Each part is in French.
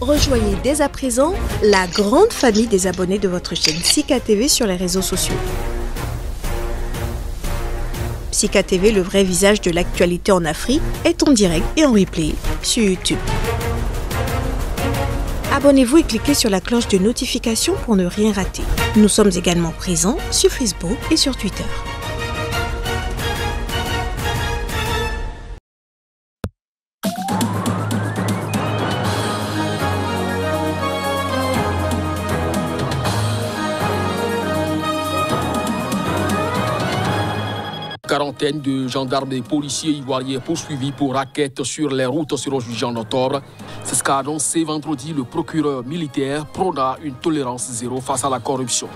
Rejoignez dès à présent la grande famille des abonnés de votre chaîne Sika TV sur les réseaux sociaux. Sika TV, le vrai visage de l'actualité en Afrique, est en direct et en replay sur YouTube. Abonnez-vous et cliquez sur la cloche de notification pour ne rien rater. Nous sommes également présents sur Facebook et sur Twitter. Quarantaine de gendarmes et policiers ivoiriens poursuivis pour raquettes sur les routes seront jugés en octobre. C'est ce qu'a annoncé vendredi le procureur militaire prônant une tolérance zéro face à la corruption.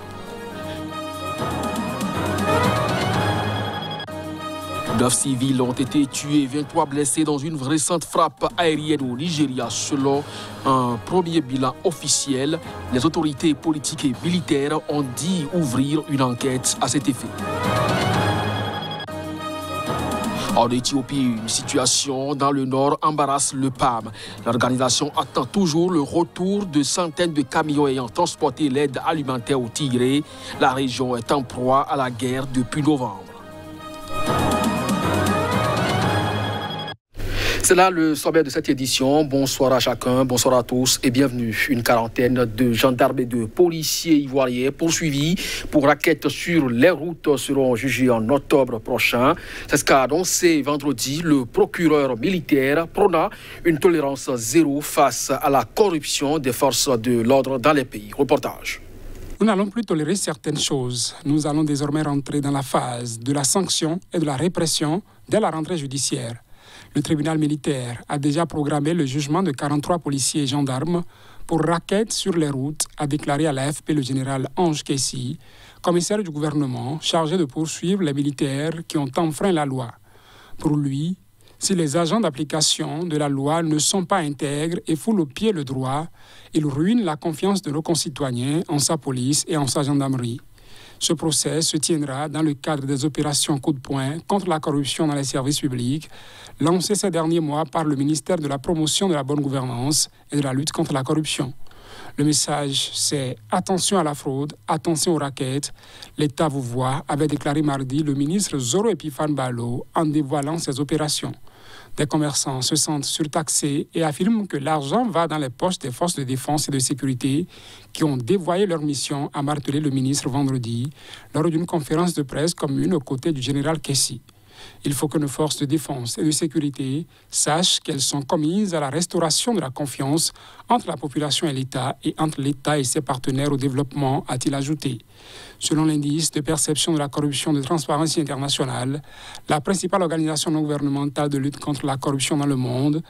9 civils ont été tués, 23 blessés dans une récente frappe aérienne au Nigeria selon un premier bilan officiel. Les autorités politiques et militaires ont dit ouvrir une enquête à cet effet. En Éthiopie, une situation dans le nord embarrasse le PAM. L'organisation attend toujours le retour de centaines de camions ayant transporté l'aide alimentaire au Tigré. La région est en proie à la guerre depuis novembre. C'est là le sommet de cette édition. Bonsoir à chacun, bonsoir à tous et bienvenue. Une quarantaine de gendarmes et de policiers ivoiriens poursuivis pour raquettes sur les routes seront jugés en octobre prochain. C'est ce qu'a annoncé vendredi le procureur militaire prônant une tolérance zéro face à la corruption des forces de l'ordre dans les pays. Reportage. Nous n'allons plus tolérer certaines choses. Nous allons désormais rentrer dans la phase de la sanction et de la répression dès la rentrée judiciaire. Le tribunal militaire a déjà programmé le jugement de 43 policiers et gendarmes pour raquettes sur les routes, a déclaré à l'AFP le général Ange Kessi, commissaire du gouvernement chargé de poursuivre les militaires qui ont enfreint la loi. Pour lui, si les agents d'application de la loi ne sont pas intègres et foulent au pied le droit, ils ruinent la confiance de nos concitoyens en sa police et en sa gendarmerie. Ce procès se tiendra dans le cadre des opérations coup de poing contre la corruption dans les services publics, lancées ces derniers mois par le ministère de la Promotion de la bonne gouvernance et de la lutte contre la corruption. Le message, c'est « Attention à la fraude, attention aux raquettes ». L'État vous voit, avait déclaré mardi le ministre Zoro Epifane Ballo en dévoilant ces opérations. Des commerçants se sentent surtaxés et affirment que l'argent va dans les poches des forces de défense et de sécurité qui ont dévoyé leur mission, a martelé le ministre vendredi lors d'une conférence de presse commune aux côtés du général Kessi. Il faut que nos forces de défense et de sécurité sachent qu'elles sont commises à la restauration de la confiance entre la population et l'État et entre l'État et ses partenaires au développement, a-t-il ajouté. Selon l'indice de perception de la corruption de Transparency International, la principale organisation non gouvernementale de lutte contre la corruption dans le monde,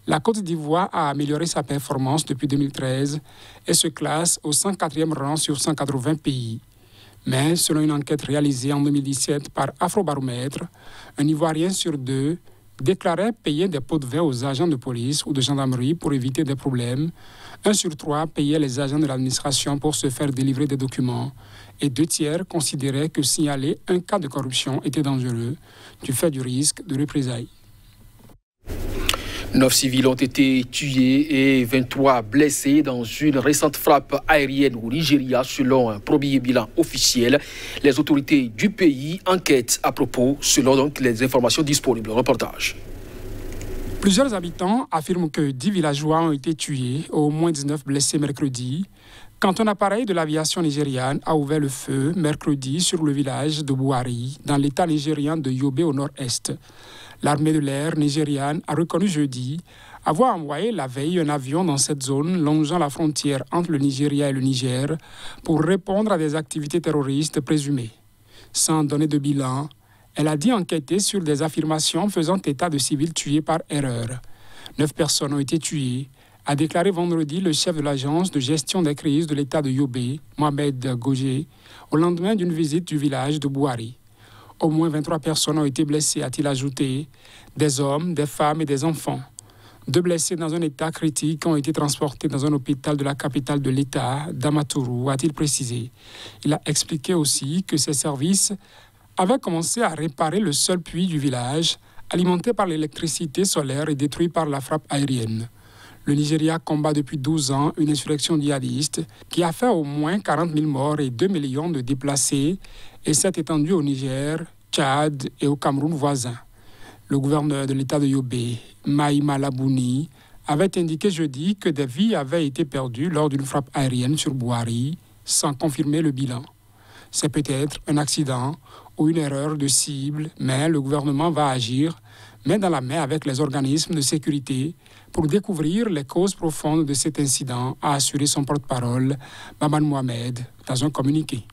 la Côte d'Ivoire a amélioré sa performance depuis 2013 et se classe au 104e rang sur 180 pays. Mais selon une enquête réalisée en 2017 par Afrobaromètre, un Ivoirien sur deux déclarait payer des pots de vin aux agents de police ou de gendarmerie pour éviter des problèmes. 1 sur 3 payait les agents de l'administration pour se faire délivrer des documents. Et 2 tiers considéraient que signaler un cas de corruption était dangereux du fait du risque de représailles. 9 civils ont été tués et 23 blessés dans une récente frappe aérienne au Nigeria selon un premier bilan officiel. Les autorités du pays enquêtent à propos selon donc les informations disponibles. Reportage. Plusieurs habitants affirment que 10 villageois ont été tués et au moins 19 blessés mercredi quand un appareil de l'aviation nigériane a ouvert le feu mercredi sur le village de Bouari dans l'état nigérien de Yobe au nord-est. L'armée de l'air nigériane a reconnu jeudi avoir envoyé la veille un avion dans cette zone longeant la frontière entre le Nigeria et le Niger pour répondre à des activités terroristes présumées. Sans donner de bilan, elle a dit enquêter sur des affirmations faisant état de civils tués par erreur. 9 personnes ont été tuées, a déclaré vendredi le chef de l'agence de gestion des crises de l'état de Yobe, Mohamed Gogé, au lendemain d'une visite du village de Bouari. Au moins 23 personnes ont été blessées, a-t-il ajouté, des hommes, des femmes et des enfants. 2 blessés dans un état critique ont été transportés dans un hôpital de la capitale de l'État, Damaturu, a-t-il précisé. Il a expliqué aussi que ses services avaient commencé à réparer le seul puits du village, alimenté par l'électricité solaire et détruit par la frappe aérienne. Le Nigeria combat depuis 12 ans une insurrection djihadiste qui a fait au moins 40 000 morts et 2 millions de déplacés et s'est étendue au Niger, Tchad et au Cameroun voisin. Le gouverneur de l'État de Yobe, Maïma Labouni, avait indiqué jeudi que des vies avaient été perdues lors d'une frappe aérienne sur Bouari, sans confirmer le bilan. C'est peut-être un accident ou une erreur de cible, mais le gouvernement va agir main dans la main avec les organismes de sécurité pour découvrir les causes profondes de cet incident, a assuré son porte-parole, Maman Mohamed, dans un communiqué.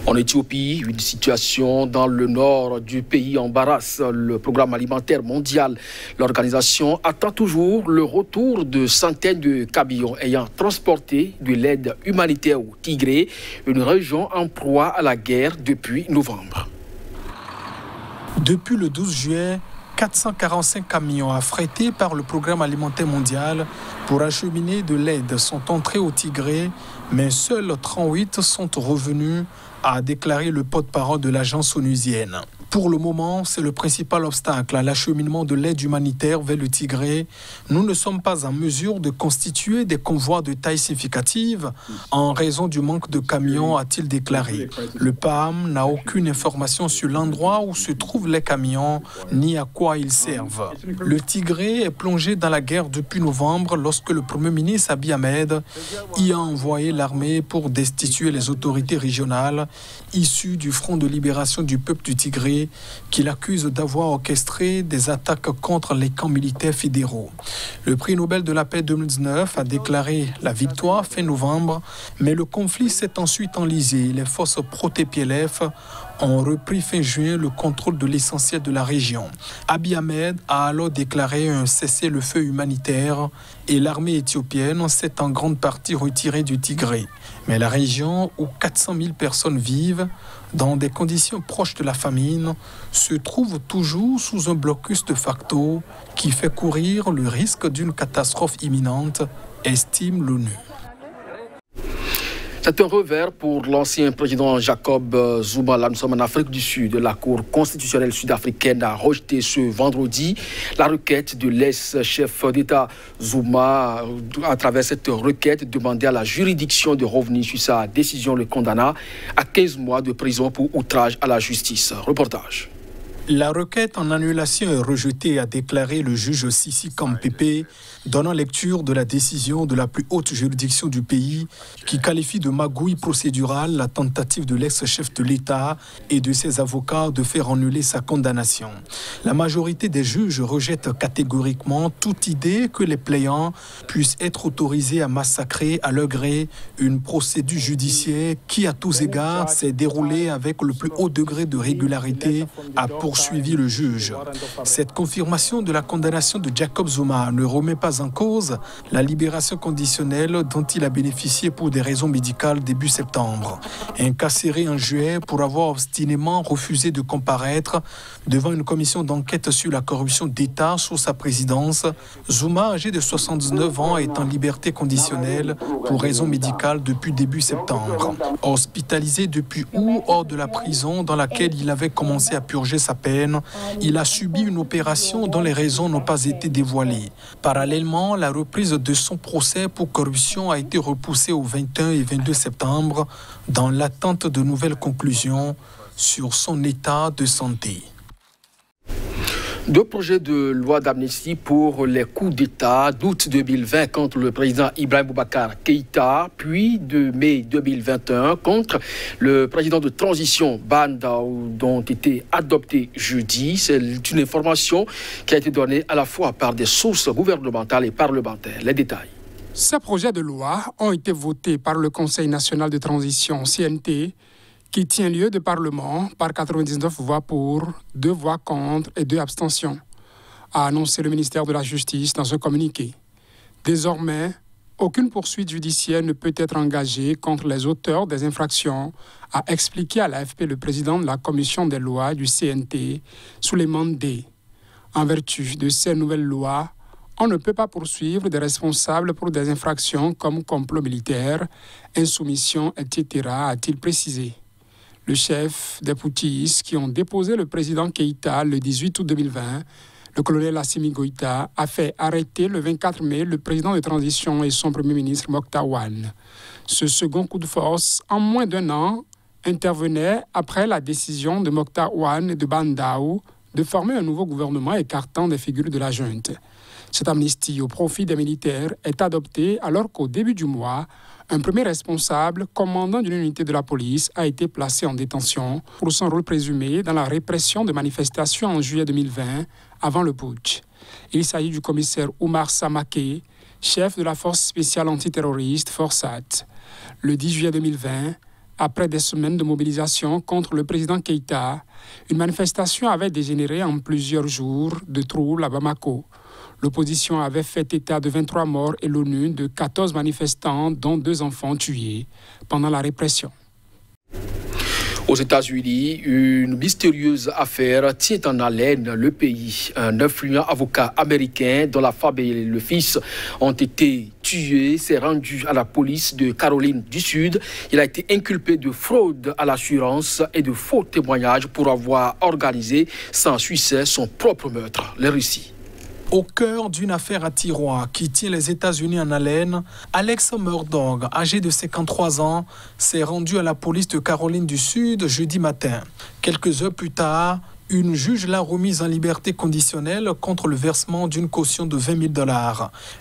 En Éthiopie, une situation dans le nord du pays embarrasse le programme alimentaire mondial. L'organisation attend toujours le retour de centaines de camions ayant transporté de l'aide humanitaire au Tigré, une région en proie à la guerre depuis novembre. Depuis le 12 juillet, 445 camions affrétés par le programme alimentaire mondial pour acheminer de l'aide sont entrés au Tigré, mais seuls 38 sont revenus, a déclaré le porte-parole de l'agence onusienne. Pour le moment, c'est le principal obstacle à l'acheminement de l'aide humanitaire vers le Tigré. Nous ne sommes pas en mesure de constituer des convois de taille significative en raison du manque de camions, a-t-il déclaré. Le PAM n'a aucune information sur l'endroit où se trouvent les camions ni à quoi ils servent. Le Tigré est plongé dans la guerre depuis novembre lorsque le Premier ministre Abiy Ahmed y a envoyé l'armée pour destituer les autorités régionales issues du Front de libération du peuple du Tigré, qu'il accuse d'avoir orchestré des attaques contre les camps militaires fédéraux. Le prix Nobel de la paix 2019 a déclaré la victoire fin novembre, mais le conflit s'est ensuite enlisé. Les forces pro-TPLF ont repris fin juin le contrôle de l'essentiel de la région. Abiy Ahmed a alors déclaré un cessez-le-feu humanitaire et l'armée éthiopienne s'est en grande partie retirée du Tigré. Mais la région où 400 000 personnes vivent dans des conditions proches de la famine se trouve toujours sous un blocus de facto qui fait courir le risque d'une catastrophe imminente, estime l'ONU. C'est un revers pour l'ancien président Jacob Zuma. Là, nous sommes en Afrique du Sud. La Cour constitutionnelle sud-africaine a rejeté ce vendredi la requête de l'ex-chef d'État Zuma. À travers cette requête, demandait à la juridiction de revenir sur sa décision le condamnant à 15 mois de prison pour outrage à la justice. Reportage. La requête en annulation est rejetée, a déclaré le juge Sissi Kampepe, donnant lecture de la décision de la plus haute juridiction du pays qui qualifie de magouille procédurale la tentative de l'ex-chef de l'État et de ses avocats de faire annuler sa condamnation. La majorité des juges rejette catégoriquement toute idée que les plaignants puissent être autorisés à massacrer à leur gré une procédure judiciaire qui, à tous égards, s'est déroulée avec le plus haut degré de régularité, a poursuivi le juge. Cette confirmation de la condamnation de Jacob Zuma ne remet pas en cause la libération conditionnelle dont il a bénéficié pour des raisons médicales début septembre. Incarcéré en juillet pour avoir obstinément refusé de comparaître devant une commission d'enquête sur la corruption d'État sous sa présidence, Zuma, âgé de 79 ans, est en liberté conditionnelle pour raisons médicales depuis début septembre. Hospitalisé depuis août hors de la prison dans laquelle il avait commencé à purger sa peine, il a subi une opération dont les raisons n'ont pas été dévoilées. Parallèlement, la reprise de son procès pour corruption a été repoussée au 21 et 22 septembre dans l'attente de nouvelles conclusions sur son état de santé. Deux projets de loi d'amnistie pour les coups d'État d'août 2020 contre le président Ibrahim Boubacar Keïta, puis de mai 2021 contre le président de transition Banda, ont été adoptés jeudi. C'est une information qui a été donnée à la fois par des sources gouvernementales et parlementaires. Les détails. Ces projets de loi ont été votés par le Conseil national de transition, CNT, qui tient lieu de Parlement par 99 voix pour, 2 voix contre et 2 abstentions, a annoncé le ministère de la Justice dans un communiqué. Désormais, aucune poursuite judiciaire ne peut être engagée contre les auteurs des infractions, a expliqué à l'AFP le président de la commission des lois du CNT, Souleymane D. En vertu de ces nouvelles lois, on ne peut pas poursuivre des responsables pour des infractions comme complot militaire, insoumission, etc., a-t-il précisé. Le chef des Poutis qui ont déposé le président Keïta le 18 août 2020, Le colonel Assimi Goïta a fait arrêter le 24 mai le président de transition et son premier ministre Mokhtar Ouane. Ce second coup de force, en moins d'un an, intervenait après la décision de Mokhtar Ouane et de Bandao de former un nouveau gouvernement écartant des figures de la junte. Cette amnistie au profit des militaires est adoptée alors qu'au début du mois, un premier responsable, commandant d'une unité de la police, a été placé en détention pour son rôle présumé dans la répression de manifestations en juillet 2020, avant le putsch. Il s'agit du commissaire Oumar Samaké, chef de la force spéciale antiterroriste Forsat. Le 10 juillet 2020, après des semaines de mobilisation contre le président Keïta, une manifestation avait dégénéré en plusieurs jours de troubles à Bamako. L'opposition avait fait état de 23 morts et l'ONU de 14 manifestants, dont 2 enfants tués pendant la répression. Aux États-Unis, une mystérieuse affaire tient en haleine le pays. Un influent avocat américain dont la femme et le fils ont été tués s'est rendu à la police de Caroline du Sud. Il a été inculpé de fraude à l'assurance et de faux témoignages pour avoir organisé sans succès son propre meurtre. Les récits. Au cœur d'une affaire à tiroir qui tient les États-Unis en haleine, Alex Murdaugh, âgé de 53 ans, s'est rendu à la police de Caroline du Sud jeudi matin. Quelques heures plus tard, une juge l'a remise en liberté conditionnelle contre le versement d'une caution de $20 000.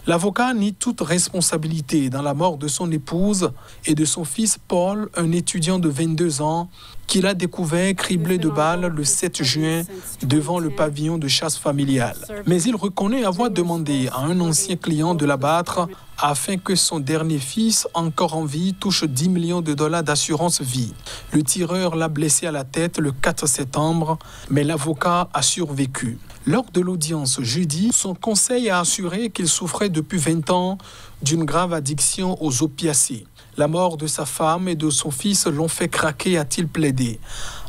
L'avocat nie toute responsabilité dans la mort de son épouse et de son fils Paul, un étudiant de 22 ans, qu'il a découvert criblé de balles le 7 juin devant le pavillon de chasse familiale. Mais il reconnaît avoir demandé à un ancien client de l'abattre afin que son dernier fils, encore en vie, touche $10 millions d'assurance vie. Le tireur l'a blessé à la tête le 4 septembre, mais l'avocat a survécu. Lors de l'audience jeudi, son conseil a assuré qu'il souffrait depuis 20 ans d'une grave addiction aux opiacés. La mort de sa femme et de son fils l'ont fait craquer, a-t-il plaidé.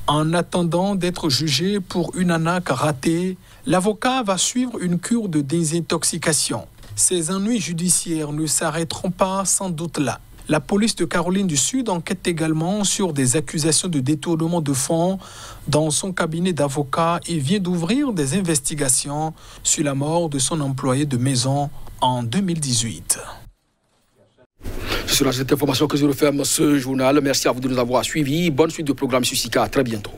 En attendant d'être jugé pour une arnaque ratée, l'avocat va suivre une cure de désintoxication. Ses ennuis judiciaires ne s'arrêteront pas sans doute là. La police de Caroline du Sud enquête également sur des accusations de détournement de fonds dans son cabinet d'avocat et vient d'ouvrir des investigations sur la mort de son employé de maison en 2018. C'est sur cette information que je referme ce journal. Merci à vous de nous avoir suivis. Bonne suite de programme sur SICA. À très bientôt.